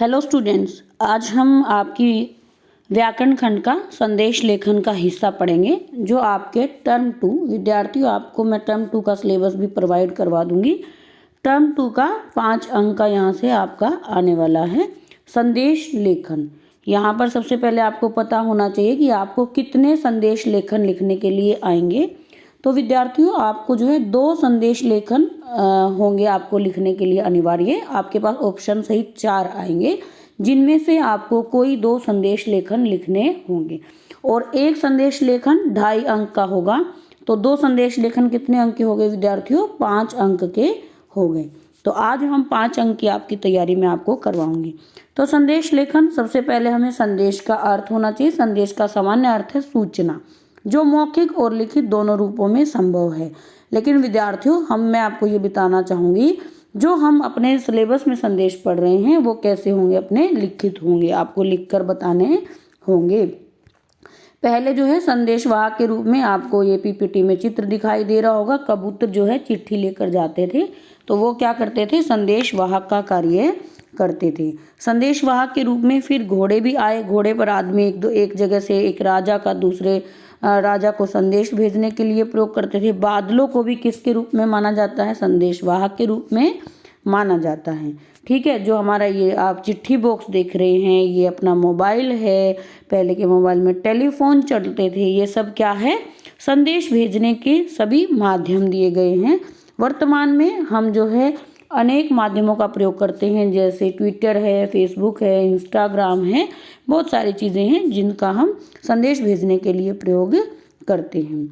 Hello students, आज हम आपकी व्याकरण खंड का संदेश लेखन का हिस्सा पढ़ेंगे जो आपके टर्म 2 विद्यार्थियों। आपको मैं टर्म 2 का सिलेबस भी प्रोवाइड करवा दूंगी। टर्म 2 का 5 अंक का यहाँ से आपका आने वाला है संदेश लेखन। यहाँ पर सबसे पहले आपको पता होना चाहिए कि आपको कितने संदेश लेखन लिखने के लिए आएंगे। तो विद्यार्थियों, आपको जो है 2 संदेश लेखन होंगे आपको लिखने के लिए अनिवार्य। आपके पास ऑप्शन सहित 4 आएंगे जिनमें से आपको कोई 2 संदेश लेखन लिखने होंगे और एक संदेश लेखन 2.5 अंक का होगा। तो 2 संदेश लेखन कितने अंक के हो गए विद्यार्थियों? 5 अंक के हो गए। तो आज हम 5 अंक की आपकी तैयारी में आपको करवाऊंगी। तो संदेश लेखन, सबसे पहले हमें संदेश का अर्थ होना चाहिए। संदेश का सामान्य अर्थ है सूचना, जो मौखिक और लिखित दोनों रूपों में संभव है। लेकिन विद्यार्थियों, मैं आपको ये बताना चाहूँगी, जो हम अपने सिलेबस में संदेश पढ़ रहे हैं वो कैसे होंगे? अपने लिखित होंगे, आपको लिखकर बताने होंगे। पहले जो है संदेश वाहक के रूप में आपको ये पीपीटी में चित्र दिखाई दे रहा होगा। कबूतर जो है चिट्ठी लेकर जाते थे, तो वो क्या करते थे? संदेश वाहक का कार्य करते थे। संदेश वाहक के रूप में फिर घोड़े भी आए। घोड़े पर आदमी एक जगह से एक राजा का दूसरे राजा को संदेश भेजने के लिए प्रयोग करते थे। बादलों को भी किसके रूप में माना जाता है? संदेश वाहक के रूप में माना जाता है। ठीक है, जो हमारा ये आप चिट्ठी बॉक्स देख रहे हैं, ये अपना मोबाइल है। पहले के मोबाइल में टेलीफोन चलते थे। ये सब क्या है? संदेश भेजने के सभी माध्यम दिए गए हैं। वर्तमान में हम जो है अनेक माध्यमों का प्रयोग करते हैं, जैसे ट्विटर है, फेसबुक है, इंस्टाग्राम है। बहुत सारी चीज़ें हैं जिनका हम संदेश भेजने के लिए प्रयोग करते हैं।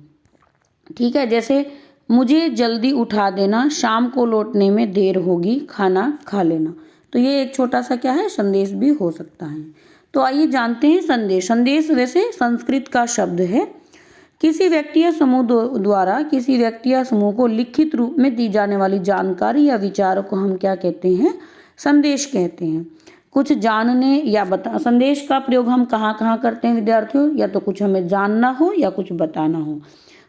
ठीक है, जैसे मुझे जल्दी उठा देना, शाम को लौटने में देर होगी, खाना खा लेना। तो ये एक छोटा सा क्या है? संदेश भी हो सकता है। तो आइए जानते हैं संदेश। संदेश वैसे संस्कृत का शब्द है। किसी व्यक्ति या समूह द्वारा किसी व्यक्ति या समूह को लिखित रूप में दी जाने वाली जानकारी या विचारों को हम क्या कहते हैं? संदेश कहते हैं। कुछ जानने या संदेश का प्रयोग हम कहाँ कहाँ करते हैं विद्यार्थियों? या तो कुछ हमें जानना हो या कुछ बताना हो।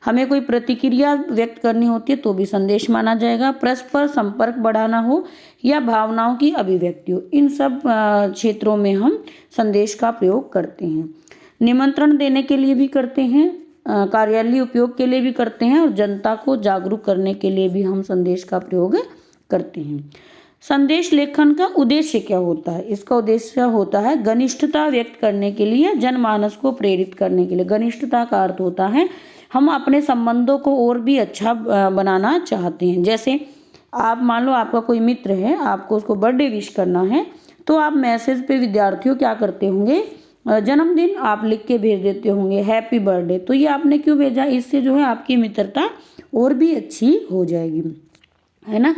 हमें कोई प्रतिक्रिया व्यक्त करनी होती है तो भी संदेश माना जाएगा। परस्पर संपर्क बढ़ाना हो या भावनाओं की अभिव्यक्ति हो, इन सब क्षेत्रों में हम संदेश का प्रयोग करते हैं। निमंत्रण देने के लिए भी करते हैं, कार्यालय उपयोग के लिए भी करते हैं और जनता को जागरूक करने के लिए भी हम संदेश का प्रयोग करते हैं। संदेश लेखन का उद्देश्य क्या होता है? इसका उद्देश्य होता है घनिष्ठता व्यक्त करने के लिए, जनमानस को प्रेरित करने के लिए। घनिष्ठता का अर्थ होता है हम अपने संबंधों को और भी अच्छा बनाना चाहते हैं। जैसे आप मान लो आपका कोई मित्र है, आपको उसको बर्थडे विश करना है, तो आप मैसेज पे विद्यार्थियों क्या करते होंगे? जन्मदिन आप लिख के भेज देते होंगे, हैप्पी बर्थडे। तो ये आपने क्यों भेजा? इससे जो है आपकी मित्रता और भी अच्छी हो जाएगी, है ना।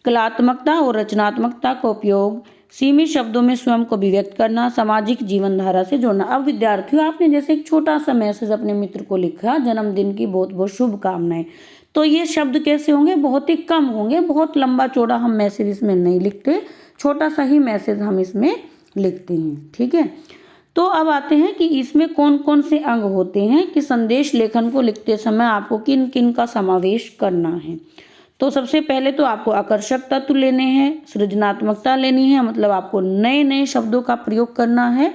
कलात्मकता और रचनात्मकता का उपयोग, सीमित शब्दों में स्वयं को अभिव्यक्त करना, सामाजिक जीवन धारा से जोड़ना। अब विद्यार्थियों, आपने जैसे एक छोटा सा मैसेज अपने मित्र को लिखा, जन्मदिन की बहुत बहुत शुभकामनाएं, तो ये शब्द कैसे होंगे? बहुत ही कम होंगे। बहुत लंबा चौड़ा हम मैसेज इसमें नहीं लिखते, छोटा सा ही मैसेज हम इसमें लिखते हैं। ठीक है, तो अब आते हैं कि इसमें कौन कौन से अंग होते हैं कि संदेश लेखन को लिखते समय आपको किन किन का समावेश करना है। तो सबसे पहले तो आपको आकर्षक तत्व लेने हैं, सृजनात्मकता लेनी है, मतलब आपको नए नए शब्दों का प्रयोग करना है।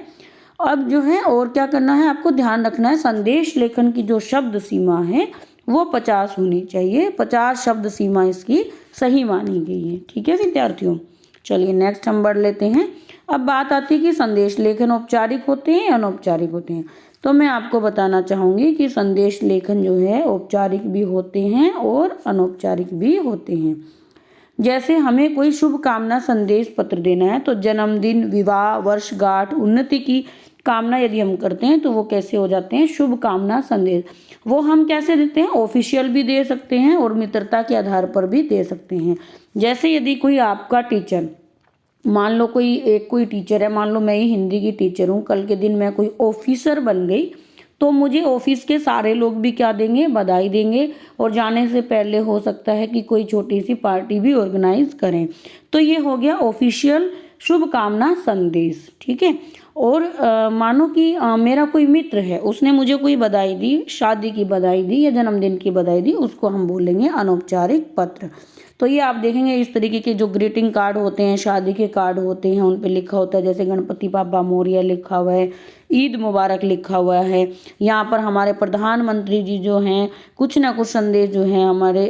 अब जो है और क्या करना है, आपको ध्यान रखना है संदेश लेखन की जो शब्द सीमा है वो 50 होनी चाहिए। 50 शब्द सीमा इसकी सही मानी गई है। ठीक है विद्यार्थियों, चलिए नेक्स्ट हम बढ़ लेते हैं। अब बात आती है कि संदेश लेखन औपचारिक होते हैं या अनौपचारिक होते हैं। तो मैं आपको बताना चाहूँगी कि संदेश लेखन जो है औपचारिक भी होते हैं और अनौपचारिक भी होते हैं। जैसे हमें कोई शुभकामना संदेश पत्र देना है, तो जन्मदिन, विवाह, वर्षगांठ, उन्नति की कामना यदि हम करते हैं तो वो कैसे हो जाते हैं? शुभकामना संदेश। वो हम कैसे देते हैं? ऑफिशियल भी दे सकते हैं और मित्रता के आधार पर भी दे सकते हैं। जैसे यदि कोई आपका टीचर, मान लो कोई टीचर है, मान लो मैं ही हिंदी की टीचर हूँ, कल के दिन मैं कोई ऑफिसर बन गई, तो मुझे ऑफिस के सारे लोग भी क्या देंगे? बधाई देंगे। और जाने से पहले हो सकता है कि कोई छोटी सी पार्टी भी ऑर्गेनाइज करें। तो ये हो गया ऑफिशियल शुभकामना संदेश। ठीक है, और मानो कि मेरा कोई मित्र है, उसने मुझे कोई बधाई दी, शादी की बधाई दी या जन्मदिन की बधाई दी, उसको हम बोलेंगे अनौपचारिक पत्र। तो ये आप देखेंगे इस तरीके के जो ग्रीटिंग कार्ड होते हैं, शादी के कार्ड होते हैं, उन पे लिखा होता है जैसे गणपति बाबा मोरया लिखा हुआ है, ईद मुबारक लिखा हुआ है। यहाँ पर हमारे प्रधानमंत्री जी जो हैं कुछ ना कुछ संदेश जो हैं हमारे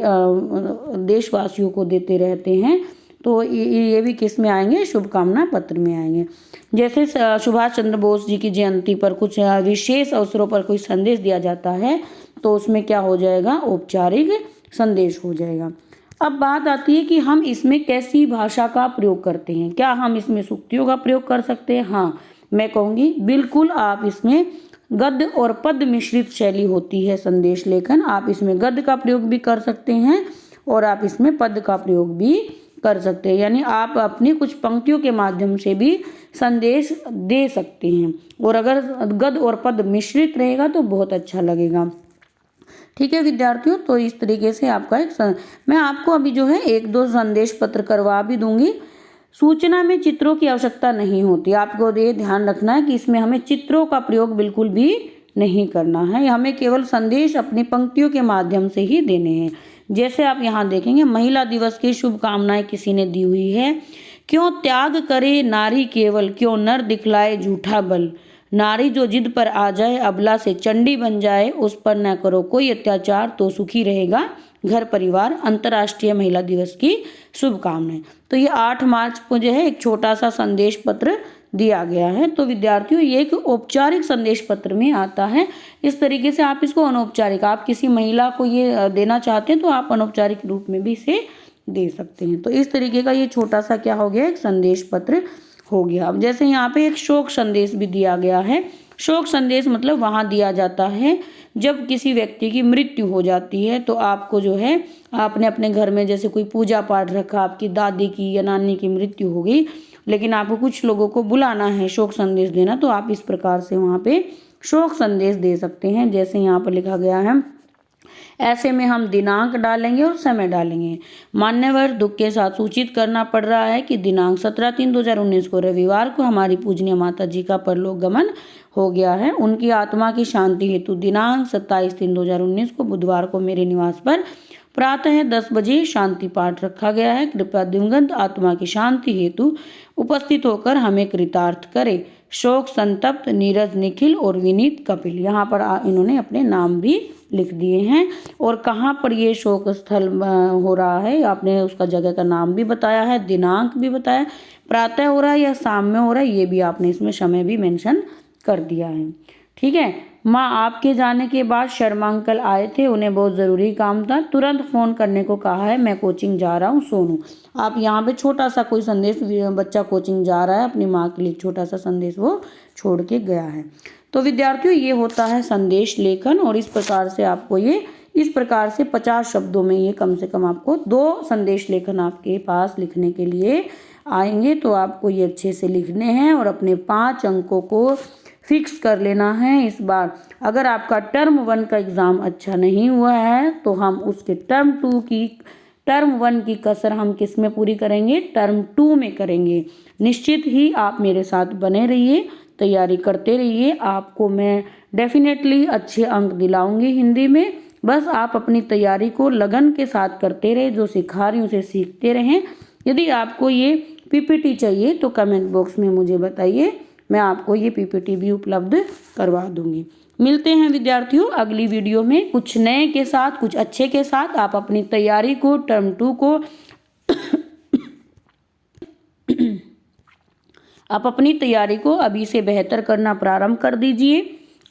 देशवासियों को देते रहते हैं। तो ये भी किस में आएंगे, शुभकामना पत्र में आएंगे। जैसे सुभाष चंद्र बोस जी की जयंती पर कुछ विशेष अवसरों पर कोई संदेश दिया जाता है तो उसमें क्या हो जाएगा, औपचारिक संदेश हो जाएगा। अब बात आती है कि हम इसमें कैसी भाषा का प्रयोग करते हैं। क्या हम इसमें सूक्तियों का प्रयोग कर सकते हैं? हाँ, मैं कहूँगी बिल्कुल आप इसमें गद्य और पद्य मिश्रित शैली होती है संदेश लेखन। आप इसमें गद्य का प्रयोग भी कर सकते हैं और आप इसमें पद्य का प्रयोग भी कर सकते हैं, यानी आप अपनी कुछ पंक्तियों के माध्यम से भी संदेश दे सकते हैं। और अगर गद्य और पद्य मिश्रित रहेगा तो बहुत अच्छा लगेगा। ठीक है विद्यार्थियों, तो इस तरीके से आपका मैं आपको अभी जो है 1-2 संदेश पत्र करवा भी दूंगी। सूचना में चित्रों की आवश्यकता नहीं होती। आपको ये ध्यान रखना है कि इसमें हमें चित्रों का प्रयोग बिल्कुल भी नहीं करना है। हमें केवल संदेश अपनी पंक्तियों के माध्यम से ही देने हैं। जैसे आप यहाँ देखेंगे, महिला दिवस की शुभकामनाएं किसी ने दी हुई है। क्यों त्याग करे नारी केवल, क्यों नर दिखलाए झूठा बल, नारी जो जिद पर आ जाए अबला से चंडी बन जाए, उस पर न करो कोई अत्याचार तो सुखी रहेगा घर परिवार। अंतर्राष्ट्रीय महिला दिवस की शुभकामनाएं। तो ये 8 मार्च को जो है एक छोटा सा संदेश पत्र दिया गया है। तो विद्यार्थियों ये एक औपचारिक संदेश पत्र में आता है। इस तरीके से आप इसको अनौपचारिक, आप किसी महिला को ये देना चाहते हैं तो आप अनौपचारिक रूप में भी इसे दे सकते हैं। तो इस तरीके का ये छोटा सा क्या हो गया, एक संदेश पत्र हो गया। अब जैसे यहाँ पे एक शोक संदेश भी दिया गया है। शोक संदेश मतलब वहाँ दिया जाता है जब किसी व्यक्ति की मृत्यु हो जाती है तो आपको जो है आपने अपने घर में जैसे कोई पूजा पाठ रखा, आपकी दादी की या नानी की मृत्यु हो गई, लेकिन आपको कुछ लोगों को बुलाना है, शोक संदेश देना, तो आप इस प्रकार से वहाँ पे शोक संदेश दे सकते हैं। जैसे यहाँ पर लिखा गया है, ऐसे में हम दिनांक डालेंगे और समय डालेंगे। मान्यवर दुख के साथ सूचित करना पड़ रहा है कि दिनांक 17/3/2019 को रविवार को हमारी पूजनीय माता जी का परलोक गमन हो गया है। उनकी आत्मा की शांति हेतु दिनांक 27/3/2019 को बुधवार को मेरे निवास पर प्रातः 10 बजे शांति पाठ रखा गया है। कृपया दिवंगत आत्मा की शांति हेतु उपस्थित होकर हमें कृतार्थ करे। शोक संतप्त नीरज निखिल और विनीत कपिल। यहाँ पर इन्होंने अपने नाम भी लिख दिए हैं और कहाँ पर ये शोक स्थल हो रहा है आपने उसका जगह का नाम भी बताया है, दिनांक भी बताया, प्रातः हो रहा है या शाम में हो रहा है ये भी आपने इसमें समय भी मेंशन कर दिया है। ठीक है। माँ आपके जाने के बाद शर्मा अंकल आए थे, उन्हें बहुत ज़रूरी काम था, तुरंत फ़ोन करने को कहा है, मैं कोचिंग जा रहा हूँ सोनू। आप यहाँ पे छोटा सा कोई संदेश, बच्चा कोचिंग जा रहा है अपनी माँ के लिए छोटा सा संदेश वो छोड़ के गया है। तो विद्यार्थियों ये होता है संदेश लेखन और इस प्रकार से आपको ये इस प्रकार से 50 शब्दों में ये कम से कम आपको 2 संदेश लेखन आपके पास लिखने के लिए आएंगे। तो आपको ये अच्छे से लिखने हैं और अपने 5 अंकों को फिक्स कर लेना है इस बार। अगर आपका टर्म 1 का एग्ज़ाम अच्छा नहीं हुआ है तो हम उसके टर्म 1 की कसर हम किस में पूरी करेंगे, टर्म 2 में करेंगे। निश्चित ही आप मेरे साथ बने रहिए, तैयारी करते रहिए, आपको मैं डेफिनेटली अच्छे अंक दिलाऊंगी हिंदी में। बस आप अपनी तैयारी को लगन के साथ करते रहे, जो सिखा रही हूँ उसे सीखते रहें। यदि आपको ये पीपीटी चाहिए तो कमेंट बॉक्स में मुझे बताइए, मैं आपको ये पीपीटी भी उपलब्ध करवा दूंगी। मिलते हैं विद्यार्थियों अगली वीडियो में कुछ नए के साथ, कुछ अच्छे के साथ। आप अपनी तैयारी को टर्म 2 को आप अपनी तैयारी को अभी से बेहतर करना प्रारंभ कर दीजिए।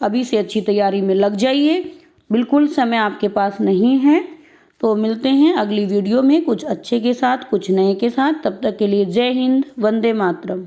अभी से अच्छी तैयारी में लग जाइए, बिल्कुल समय आपके पास नहीं है। तो मिलते हैं अगली वीडियो में कुछ अच्छे के साथ, कुछ नए के साथ। तब तक के लिए जय हिंद, वंदे मातरम।